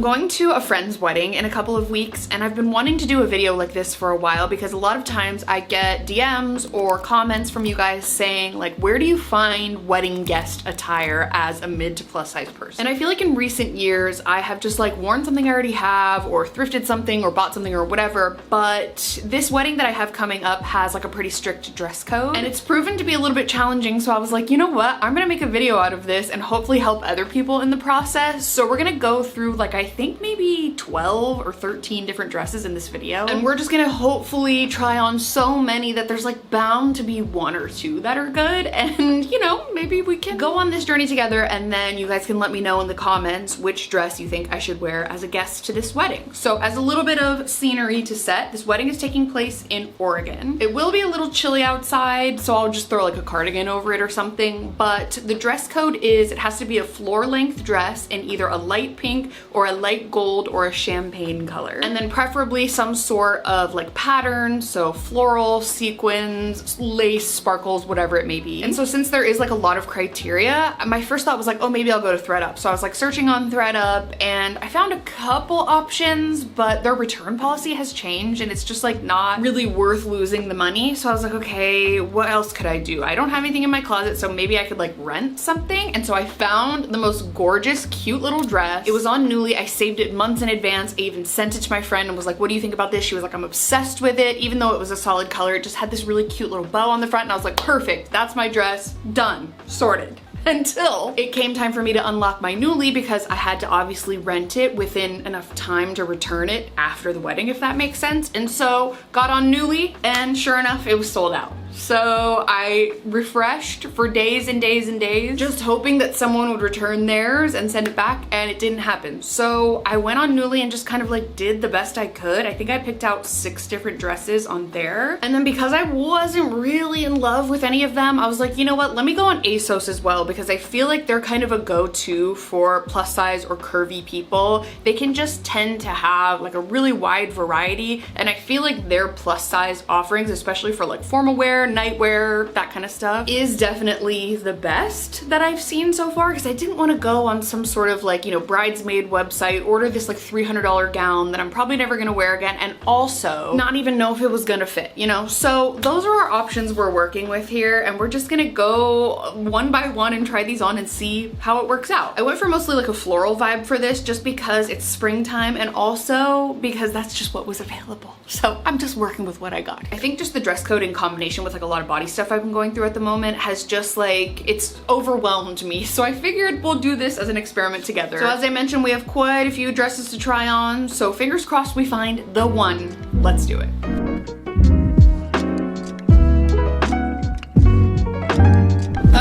I'm going to a friend's wedding in a couple of weeks, and I've been wanting to do a video like this for a while because a lot of times I get DMs or comments from you guys saying like, where do you find wedding guest attire as a mid to plus size person? And I feel like in recent years I have just like worn something I already have or thrifted something or bought something or whatever, but this wedding that I have coming up has like a pretty strict dress code and it's proven to be a little bit challenging, so I was like, you know what, I'm gonna make a video out of this and hopefully help other people in the process. So we're gonna go through like I think maybe 12 or 13 different dresses in this video, and we're just gonna hopefully try on so many that there's like bound to be one or two that are good, and you know, maybe we can go on this journey together, and then you guys can let me know in the comments which dress you think I should wear as a guest to this wedding. So as a little bit of scenery to set, this wedding is taking place in Oregon. It will be a little chilly outside, so I'll just throw like a cardigan over it or something, but the dress code is it has to be a floor length dress in either a light pink or a light gold or a champagne color, and then preferably some sort of like pattern, so floral, sequins, lace, sparkles, whatever it may be. And so since there is like a lot of criteria, my first thought was like, oh, maybe I'll go to ThredUp. So I was like searching on ThredUp and I found a couple options, but their return policy has changed and it's just like not really worth losing the money. So I was like, okay, what else could I do? I don't have anything in my closet, so maybe I could like rent something. And so I found the most gorgeous, cute little dress. It was on Nuuly. I saved it months in advance. I even sent it to my friend and was like, what do you think about this? She was like, I'm obsessed with it. Even though it was a solid color, it just had this really cute little bow on the front, and I was like, perfect, that's my dress, done, sorted. Until it came time for me to unlock my Nuuly because I had to obviously rent it within enough time to return it after the wedding, if that makes sense. And so got on Nuuly and sure enough, it was sold out. So I refreshed for days and days and days, just hoping that someone would return theirs and send it back, and it didn't happen. So I went on Nuuly and just kind of like did the best I could. I think I picked out 6 different dresses on there. And then because I wasn't really in love with any of them, I was like, you know what, let me go on ASOS as well, because I feel like they're kind of a go-to for plus size or curvy people. They can just tend to have like a really wide variety, and I feel like their plus size offerings, especially for like formal wear, nightwear, that kind of stuff, is definitely the best that I've seen so far, because I didn't want to go on some sort of like, you know, bridesmaid website, order this like $300 gown that I'm probably never gonna wear again, and also not even know if it was gonna fit, you know? So those are our options we're working with here, and we're just gonna go one by one and try these on and see how it works out. I went for mostly like a floral vibe for this just because it's springtime, and also because that's just what was available. So I'm just working with what I got. I think just the dress code in combination with like a lot of body stuff I've been going through at the moment has just like, it's overwhelmed me. So I figured we'll do this as an experiment together. So as I mentioned, we have quite a few dresses to try on. So fingers crossed we find the one. Let's do it.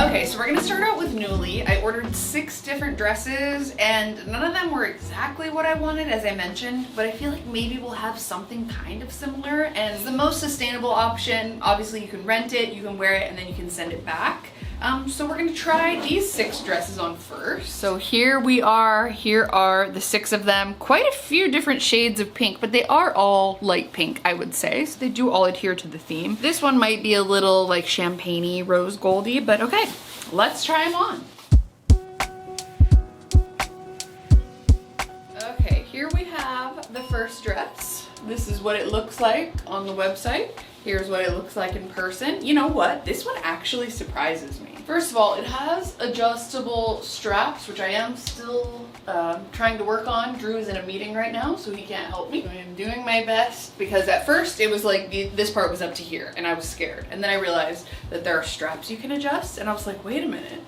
Okay, so we're gonna start out with Nuuly. I ordered 6 different dresses and none of them were exactly what I wanted, as I mentioned, but I feel like maybe we'll have something kind of similar, and it's the most sustainable option. Obviously you can rent it, you can wear it, and then you can send it back. So we're gonna try these 6 dresses on first. So here we are, here are the 6 of them. Quite a few different shades of pink, but they are all light pink, I would say. So they do all adhere to the theme. This one might be a little like champagne-y, rose goldy, but okay, let's try them on. Okay, here we have the first dress. This is what it looks like on the website. Here's what it looks like in person. You know what? This one actually surprises me. First of all, it has adjustable straps, which I am still trying to work on. Drew is in a meeting right now, so he can't help me. I am doing my best, because at first it was like this part was up to here and I was scared. And then I realized that there are straps you can adjust, and I was like, wait a minute.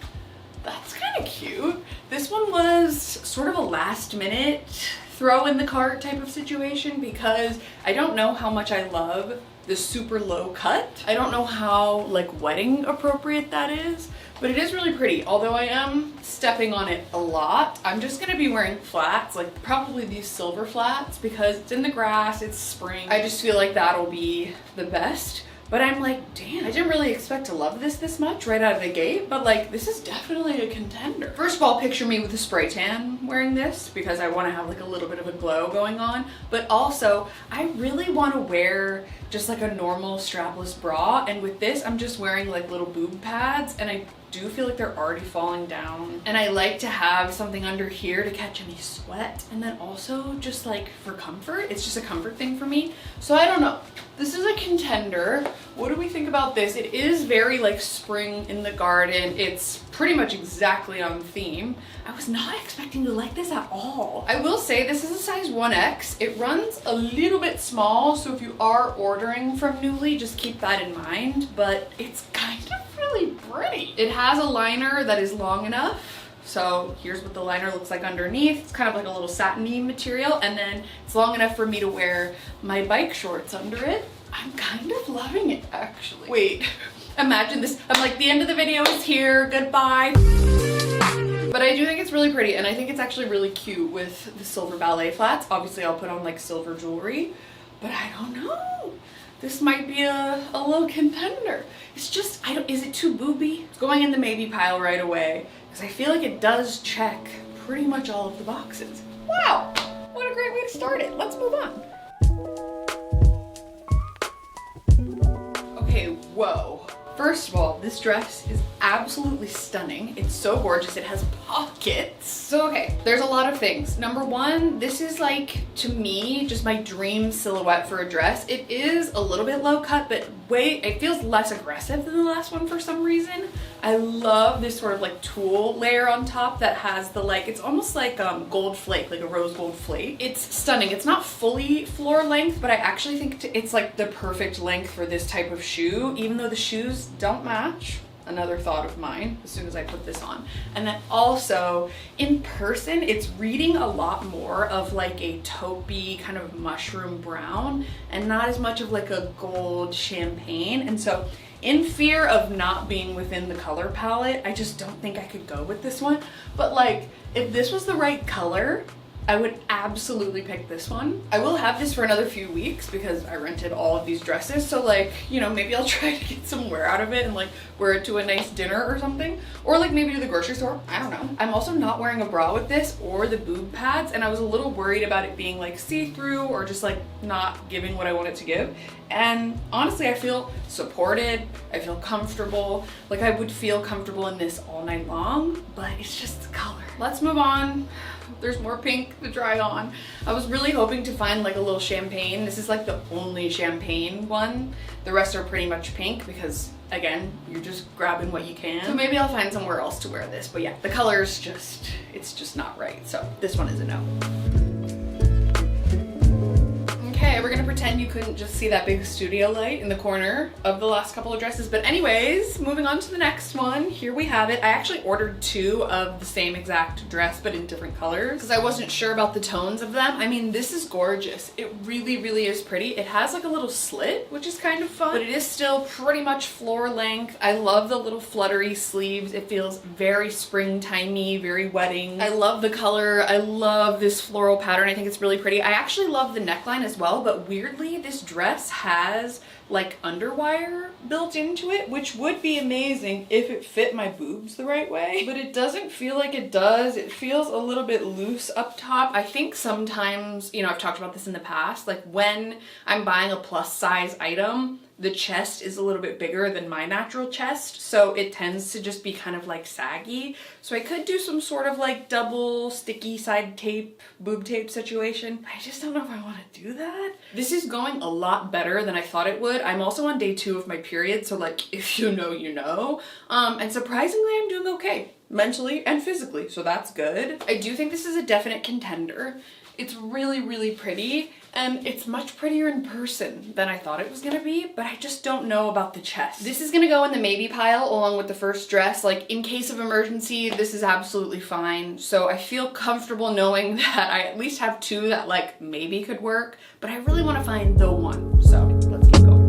That's kind of cute. This one was sort of a last minute throw in the cart type of situation, because I don't know how much I love the super low cut. I don't know how like wedding appropriate that is, but it is really pretty. Although I am stepping on it a lot, I'm just gonna be wearing flats, like probably these silver flats, because it's in the grass, it's spring. I just feel like that'll be the best. But I'm like, damn, I didn't really expect to love this much right out of the gate, but like, this is definitely a contender. First of all, picture me with a spray tan wearing this, because I want to have like a little bit of a glow going on. But also, I really want to wear just like a normal strapless bra, and with this, I'm just wearing like little boob pads, and I do feel like they're already falling down. And I like to have something under here to catch any sweat. And then also just like for comfort, it's just a comfort thing for me. So I don't know. This is a contender. What do we think about this? It is very like spring in the garden. It's pretty much exactly on theme. I was not expecting to like this at all. I will say this is a size 1X. It runs a little bit small, so if you are ordering from Nuuly, just keep that in mind, but it's kind of really pretty. It has a liner that is long enough. So here's what the liner looks like underneath. It's kind of like a little satiny material, and then it's long enough for me to wear my bike shorts under it. I'm kind of loving it, actually. Wait, imagine this. I'm like, the end of the video is here, goodbye. But I do think it's really pretty, and I think it's actually really cute with the silver ballet flats. Obviously I'll put on like silver jewelry, but I don't know. This might be a little contender. It's just, is it too booby? It's going in the maybe pile right away, because I feel like it does check pretty much all of the boxes. Wow, what a great way to start it. Let's move on. Okay, whoa. First of all, this dress is absolutely stunning. It's so gorgeous. It has pockets. So okay, there's a lot of things. Number one, this is like, to me, just my dream silhouette for a dress. It is a little bit low cut, but it feels less aggressive than the last one for some reason. I love this sort of like tulle layer on top that has the like, it's almost like gold flake, like a rose gold flake. It's stunning. It's not fully floor length, but I actually think it's like the perfect length for this type of shoe, even though the shoes don't match. Another thought of mine as soon as I put this on. And then also in person, it's reading a lot more of like a taupey kind of mushroom brown and not as much of like a gold champagne. And so in fear of not being within the color palette, I just don't think I could go with this one. But like, if this was the right color, I would absolutely pick this one. I will have this for another few weeks because I rented all of these dresses. So like, you know, maybe I'll try to get some wear out of it and like wear it to a nice dinner or something. Or like maybe to the grocery store, I don't know. I'm also not wearing a bra with this or the boob pads, and I was a little worried about it being like see-through or just like not giving what I want it to give. And honestly, I feel supported, I feel comfortable. Like I would feel comfortable in this all night long, but it's just the color. Let's move on. There's more pink to try on. I was really hoping to find like a little champagne. This is like the only champagne one. The rest are pretty much pink because, again, you're just grabbing what you can. So maybe I'll find somewhere else to wear this. But yeah, the color's just, it's just not right. So this one is a no. Okay, we're gonna pretend you couldn't just see that big studio light in the corner of the last couple of dresses. But anyways, moving on to the next one. Here we have it. I actually ordered 2 of the same exact dress, but in different colors, because I wasn't sure about the tones of them. I mean, this is gorgeous. It really, really is pretty. It has like a little slit, which is kind of fun, but it is still pretty much floor length. I love the little fluttery sleeves. It feels very springtimey, very wedding. I love the color. I love this floral pattern. I think it's really pretty. I actually love the neckline as well, but weirdly this dress has like underwire built into it, which would be amazing if it fit my boobs the right way, but it doesn't feel like it does. It feels a little bit loose up top. I think sometimes, you know, I've talked about this in the past, like when I'm buying a plus size item, the chest is a little bit bigger than my natural chest, so it tends to just be kind of like saggy. So I could do some sort of like double sticky side tape, boob tape situation. I just don't know if I want to do that. This is going a lot better than I thought it would. I'm also on day 2 of my period, so like if you know, you know. And surprisingly, I'm doing okay, mentally and physically, so that's good. I do think this is a definite contender. It's really, really pretty, and it's much prettier in person than I thought it was gonna be, but I just don't know about the chest. This is gonna go in the maybe pile along with the first dress. Like, in case of emergency, this is absolutely fine. So I feel comfortable knowing that I at least have 2 that like maybe could work, but I really wanna find the one. So let's keep going.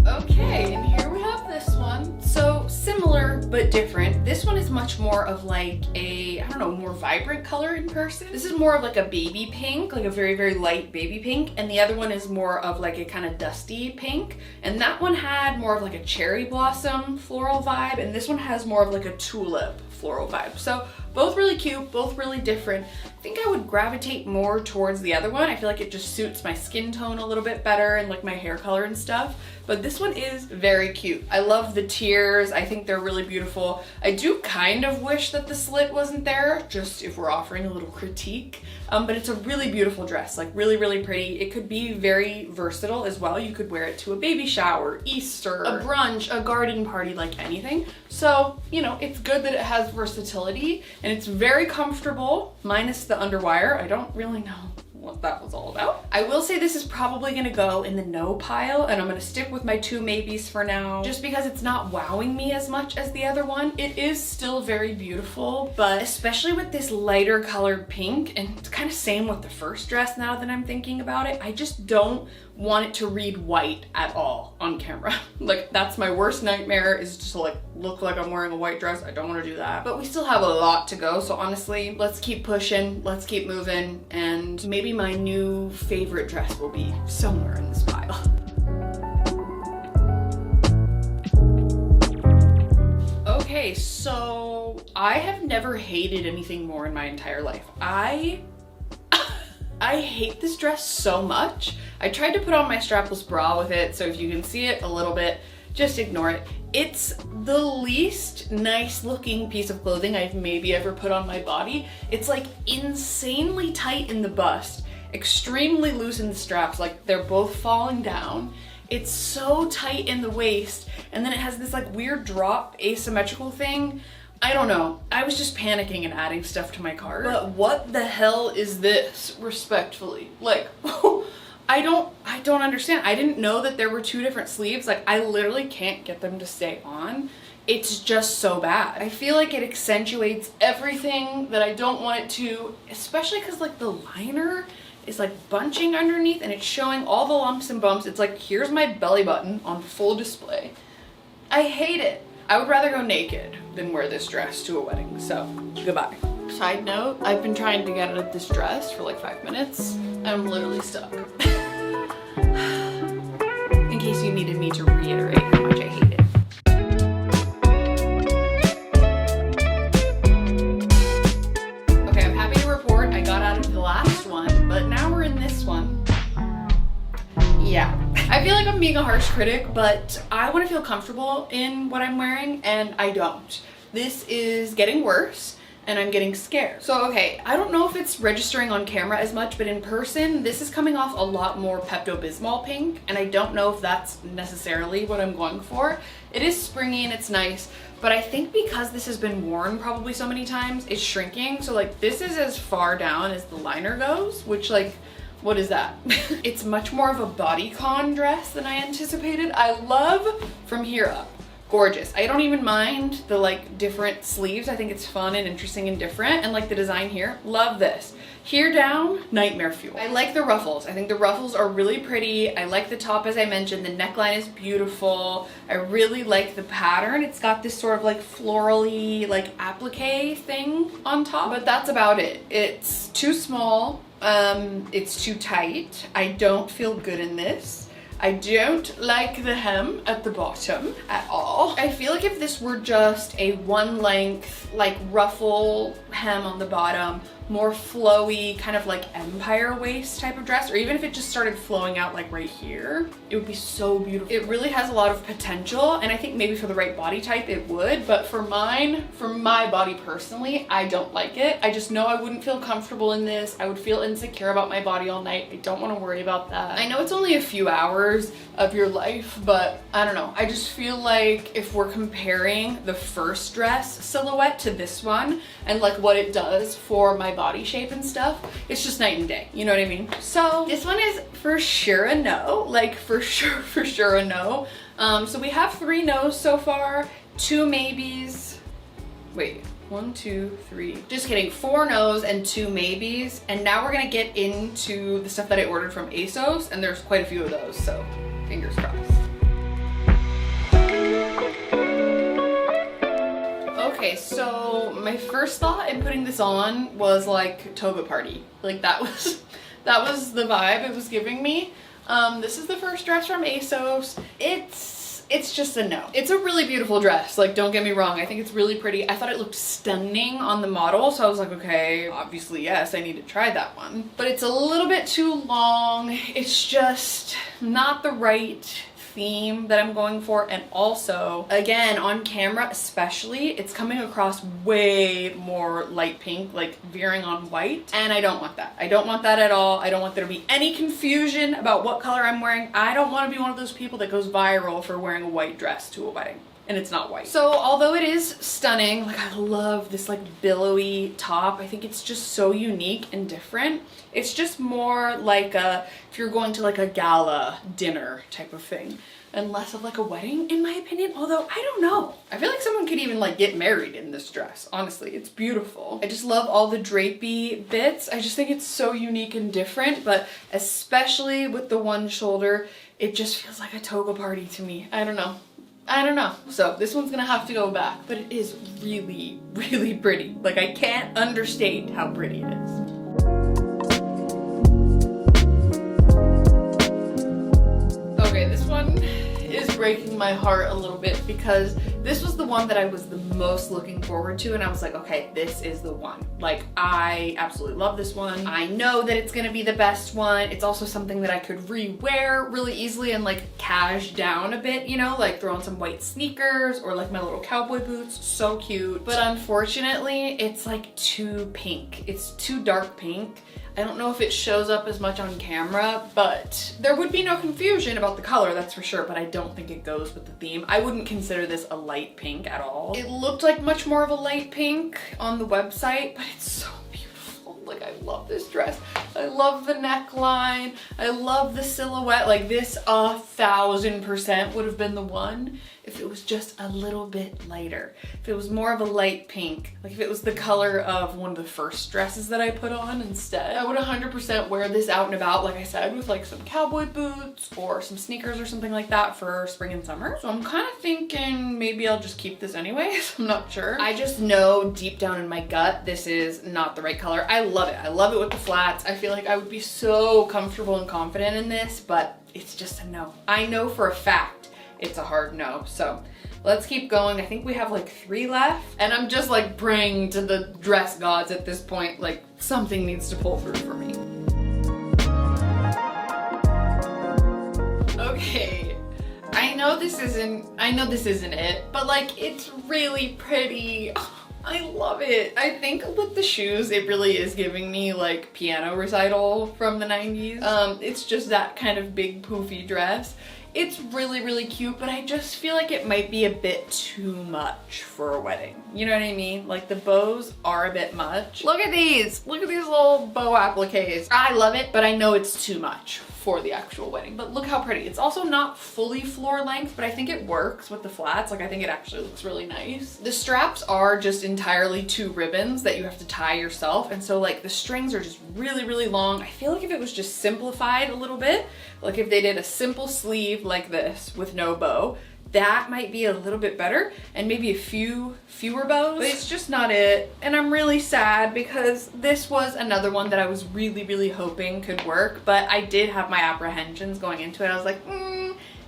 Okay, and here we have this one. So similar but different. This one is much more of like a, I don't know, more vibrant color in person. This is more of like a baby pink, like a very, very light baby pink. And the other one is more of like a kind of dusty pink. And that one had more of like a cherry blossom floral vibe. And this one has more of like a tulip floral vibe. So both really cute, both really different. I think I would gravitate more towards the other one. I feel like it just suits my skin tone a little bit better and like my hair color and stuff. But this one is very cute. I love the tiers. I think they're really beautiful. I do kind of wish that the slit wasn't there, just if we're offering a little critique. But it's a really beautiful dress, like really, really pretty. It could be very versatile as well. You could wear it to a baby shower, Easter, a brunch, a garden party, like anything. So, you know, it's good that it has versatility and it's very comfortable, minus the underwire. I don't really know what that was all about. I will say this is probably gonna go in the no pile, and I'm gonna stick with my two maybes for now, just because it's not wowing me as much as the other one. It is still very beautiful, but especially with this lighter colored pink, and it's kind of same with the first dress now that I'm thinking about it, I just don't want it to read white at all on camera. Like, that's my worst nightmare, is just to like look like I'm wearing a white dress. I don't want to do that. But we still have a lot to go, so honestly, let's keep pushing, let's keep moving, and maybe my new favorite dress will be somewhere in this pile. Okay, so I have never hated anything more in my entire life. I hate this dress so much. I tried to put on my strapless bra with it, so if you can see it a little bit, just ignore it. It's the least nice looking piece of clothing I've maybe ever put on my body. It's like insanely tight in the bust, extremely loose in the straps, like they're both falling down. It's so tight in the waist, and then it has this like weird drop asymmetrical thing. I don't know. I was just panicking and adding stuff to my cart. But what the hell is this, respectfully? Like, I don't understand. I didn't know that there were two different sleeves. Like, I literally can't get them to stay on. It's just so bad. I feel like it accentuates everything that I don't want it to, especially because like the liner is like bunching underneath and it's showing all the lumps and bumps. It's like, here's my belly button on full display. I hate it. I would rather go naked than wear this dress to a wedding, so goodbye. Side note, I've been trying to get out of this dress for like 5 minutes. I'm literally stuck. In case you needed me to reiterate how much I hate it. Okay, I'm happy to report I got out of the last one, but now we're in this one. Yeah. I feel like I'm being a harsh critic, but I want to feel comfortable in what I'm wearing, and I don't. This is getting worse, and I'm getting scared. So, okay, I don't know if it's registering on camera as much, but in person, this is coming off a lot more Pepto-Bismol pink, and I don't know if that's necessarily what I'm going for. It is springy and it's nice, but I think because this has been worn probably so many times, it's shrinking. So like, this is as far down as the liner goes, which like, what is that? It's much more of a bodycon dress than I anticipated. I love from here up. Gorgeous. I don't even mind the like different sleeves. I think it's fun and interesting and different. And like the design here, love this. Here down, nightmare fuel. I like the ruffles. I think the ruffles are really pretty. I like the top, as I mentioned. The neckline is beautiful. I really like the pattern. It's got this sort of like florally like applique thing on top, but that's about it. It's too small. It's too tight. I don't feel good in this. I don't like the hem at the bottom at all. I feel like if this were just a one length, like ruffle hem on the bottom, more flowy, kind of like empire waist type of dress, or even if it just started flowing out like right here, it would be so beautiful. It really has a lot of potential, and I think maybe for the right body type it would, but for mine, for my body personally, I don't like it. I just know I wouldn't feel comfortable in this. I would feel insecure about my body all night. I don't want to worry about that. I know it's only a few hours of your life, but I don't know. I just feel like if we're comparing the first dress silhouette to this one and like what it does for my body shape and stuff, it's just night and day, you know what I mean? So this one is for sure a no, like for sure a no. So we have 3 no's so far, 2 maybes. Wait, 1, 2, 3. Just kidding, 4 no's and 2 maybes. And now we're gonna get into the stuff that I ordered from ASOS, and there's quite a few of those, so fingers crossed. Okay, so my first thought in putting this on was like toga party. Like that was the vibe it was giving me. This is the first dress from ASOS. It's it's just a no. It's a really beautiful dress, like don't get me wrong, I think it's really pretty. I thought it looked stunning on the model, so I was like, okay, obviously yes, I need to try that one. But it's a little bit too long. It's just not the right theme that I'm going for, and also again on camera especially, it's coming across way more light pink, like veering on white, and I don't want that. I don't want that at all. I don't want there to be any confusion about what color I'm wearing. I don't want to be one of those people that goes viral for wearing a white dress to a wedding and it's not white. So although it is stunning, like I love this like billowy top, I think it's just so unique and different. It's just more like if you're going to like a gala dinner type of thing and less of like a wedding in my opinion, although I don't know. I feel like someone could even like get married in this dress, honestly. It's beautiful. I just love all the drapey bits. I just think it's so unique and different, but especially with the one shoulder, it just feels like a toga party to me. I don't know. So this one's gonna have to go back, but it is really, really pretty. Like I can't understate how pretty it is. Okay, this one is breaking my heart a little bit because this was the one that I was the most looking forward to, and I was like, okay, this is the one. Like I absolutely love this one. I know that it's gonna be the best one. It's also something that I could re-wear really easily and like cash down a bit, you know, like throw on some white sneakers or like my little cowboy boots. So cute. But unfortunately, it's like too pink. It's too dark pink. I don't know if it shows up as much on camera, but there would be no confusion about the color, that's for sure, but I don't think it goes with the theme. I wouldn't consider this a light pink at all. It looked like much more of a light pink on the website, but it's so beautiful. Like I love this dress. I love the neckline. I love the silhouette. Like this 1000% would have been the one if it was just a little bit lighter. If it was more of a light pink, like if it was the color of one of the first dresses that I put on instead, I would 100% wear this out and about, like I said, with like some cowboy boots or some sneakers or something like that for spring and summer. So I'm kind of thinking maybe I'll just keep this anyways. I'm not sure. I just know deep down in my gut, this is not the right color. I love it. I love it with the flats. I feel like I would be so comfortable and confident in this, but it's just a no. I know for a fact it's a hard no. So let's keep going. I think we have like 3 left, and I'm just like praying to the dress gods at this point, like something needs to pull through for me. Okay, I know this isn't it, but like it's really pretty. I love it. I think with the shoes, it really is giving me like piano recital from the 90s. It's just that kind of big poofy dress. It's really, really cute, but I just feel like it might be a bit too much for a wedding. You know what I mean? Like the bows are a bit much. Look at these. Look at these little bow appliques. I love it, but I know it's too much for the actual wedding. But look how pretty. It's also not fully floor length, but I think it works with the flats. Like I think it actually looks really nice. The straps are just entirely 2 ribbons that you have to tie yourself. And so like the strings are just really, really long. I feel like if it was just simplified a little bit, like if they did a simple sleeve like this with no bow, that might be a little bit better, and maybe a fewer bows, but it's just not it. And I'm really sad because this was another one that I was really, really hoping could work, but I did have my apprehensions going into it. I was like,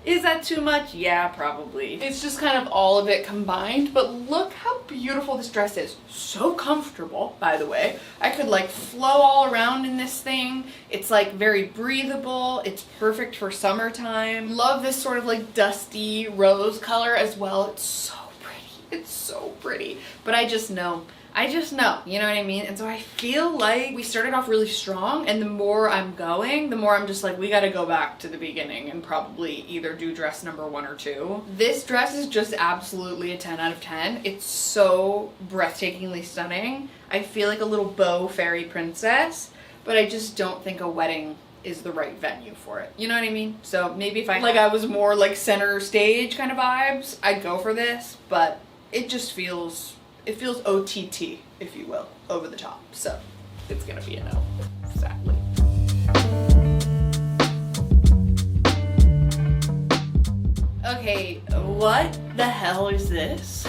is that too much? Yeah, probably. It's just kind of all of it combined, but look how beautiful this dress is. So comfortable, by the way. I could like flow all around in this thing. It's like very breathable. It's perfect for summertime. Love this sort of like dusty rose color as well. It's so pretty. It's so pretty. But I just know, you know what I mean? And so I feel like we started off really strong, and the more I'm going, the more I'm just like, we gotta go back to the beginning and probably either do dress number 1 or 2. This dress is just absolutely a 10 out of 10. It's so breathtakingly stunning. I feel like a little bow fairy princess, but I just don't think a wedding is the right venue for it. You know what I mean? So maybe if I was more like center stage kind of vibes, I'd go for this, but it just feels, it feels OTT, if you will, over the top. So it's gonna be a no, sadly. Okay, what the hell is this?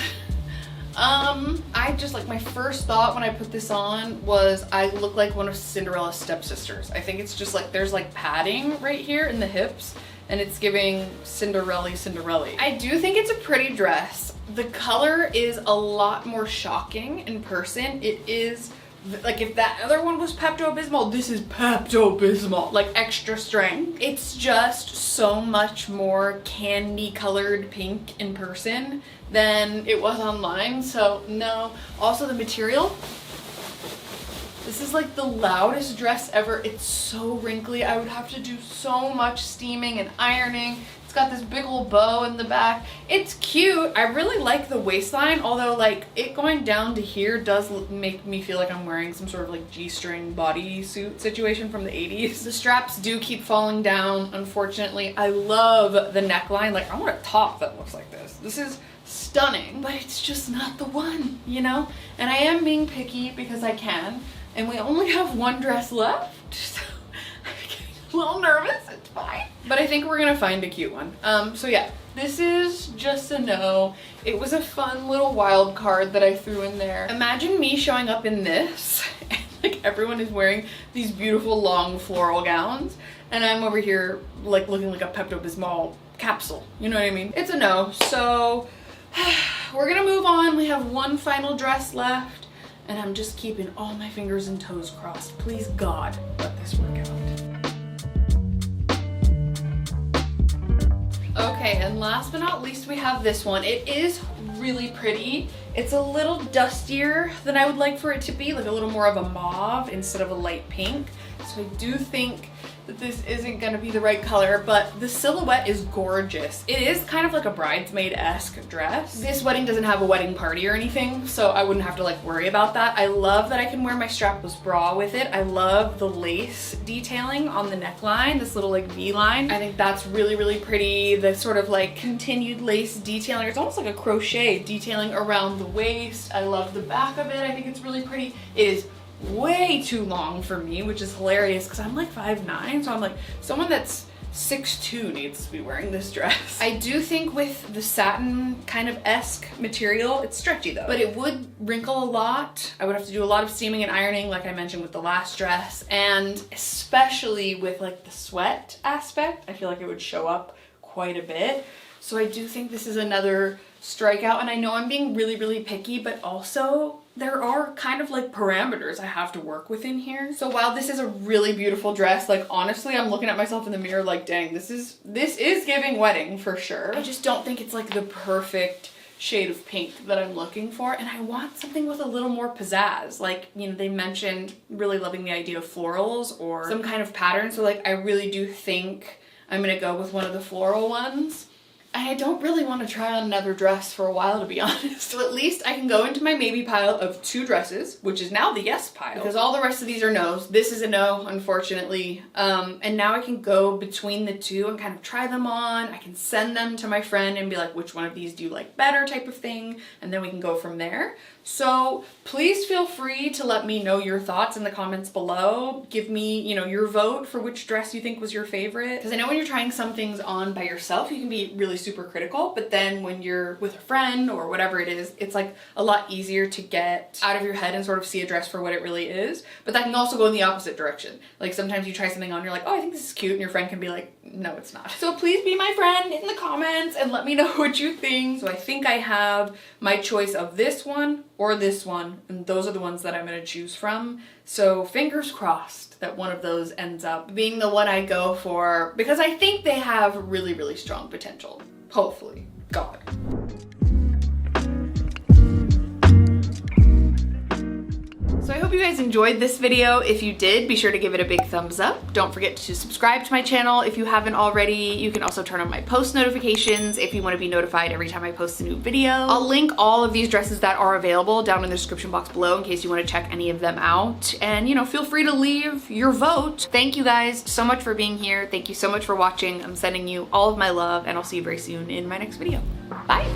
I just like, my first thought when I put this on was I look like one of Cinderella's stepsisters. I think it's just like, there's like padding right here in the hips, and it's giving Cinderella. I do think it's a pretty dress. The color is a lot more shocking in person. It is like, if that other one was Pepto-Bismol, this is Pepto-Bismol, like extra strength. It's just so much more candy colored pink in person than it was online, so no. Also the material, this is like the loudest dress ever. It's so wrinkly. I would have to do so much steaming and ironing. It's got this big old bow in the back. It's cute. I really like the waistline, although like it going down to here does make me feel like I'm wearing some sort of like G-string bodysuit situation from the 80s. The straps do keep falling down, unfortunately. I love the neckline. Like, I want a top that looks like this. This is stunning, but it's just not the one, you know? And I am being picky because I can, and we only have one dress left, so I'm getting a little nervous. It's fine. But I think we're gonna find a cute one. So yeah, this is just a no. It was a fun little wild card that I threw in there. Imagine me showing up in this and like everyone is wearing these beautiful long floral gowns and I'm over here like looking like a Pepto-Bismol capsule. You know what I mean? It's a no. So we're gonna move on. We have one final dress left and I'm just keeping all my fingers and toes crossed. Please God, let this work out. Okay, and last but not least, we have this one. It is really pretty. It's a little dustier than I would like for it to be, like a little more of a mauve instead of a light pink. So I do think that this isn't gonna be the right color, but the silhouette is gorgeous. It is kind of like a bridesmaid-esque dress. This wedding doesn't have a wedding party or anything, so I wouldn't have to like worry about that. I love that I can wear my strapless bra with it. I love the lace detailing on the neckline, this little like V-line. I think that's really, really pretty. The sort of like continued lace detailing. It's almost like a crochet detailing around the waist. I love the back of it. I think it's really pretty. It is way too long for me, which is hilarious because I'm like 5'9", so I'm like, someone that's 6'2" needs to be wearing this dress. I do think with the satin kind of esque material, it's stretchy though, but it would wrinkle a lot. I would have to do a lot of steaming and ironing like I mentioned with the last dress, and especially with like the sweat aspect, I feel like it would show up quite a bit. So I do think this is another strikeout, and I know I'm being really, really picky, but also there are kind of like parameters I have to work within here. So while this is a really beautiful dress, like honestly, I'm looking at myself in the mirror like, dang, this is giving wedding for sure. I just don't think it's like the perfect shade of pink that I'm looking for, and I want something with a little more pizzazz. Like, you know, they mentioned really loving the idea of florals or some kind of pattern, so like I really do think I'm gonna go with one of the floral ones. I don't really want to try on another dress for a while, to be honest. So at least I can go into my maybe pile of 2 dresses, which is now the yes pile, because all the rest of these are no's. This is a no, unfortunately. And now I can go between the 2 and kind of try them on. I can send them to my friend and be like, which one of these do you like better, type of thing, and then we can go from there. So please feel free to let me know your thoughts in the comments below. Give me, you know, your vote for which dress you think was your favorite. Because I know when you're trying some things on by yourself, you can be really super critical, but then when you're with a friend or whatever it is, it's like a lot easier to get out of your head and sort of see a dress for what it really is. But that can also go in the opposite direction. Like sometimes you try something on, you're like, oh, I think this is cute, and your friend can be like, no, it's not. So please be my friend in the comments and let me know what you think. So I think I have my choice of this one or this one, and those are the ones that I'm gonna choose from. So fingers crossed that one of those ends up being the one I go for, because I think they have really, really strong potential. Hopefully. God. So I hope you guys enjoyed this video. If you did, be sure to give it a big thumbs up. Don't forget to subscribe to my channel if you haven't already. You can also turn on my post notifications if you want to be notified every time I post a new video. I'll link all of these dresses that are available down in the description box below in case you want to check any of them out. And, you know, feel free to leave your vote. Thank you guys so much for being here. Thank you so much for watching. I'm sending you all of my love, and I'll see you very soon in my next video. Bye.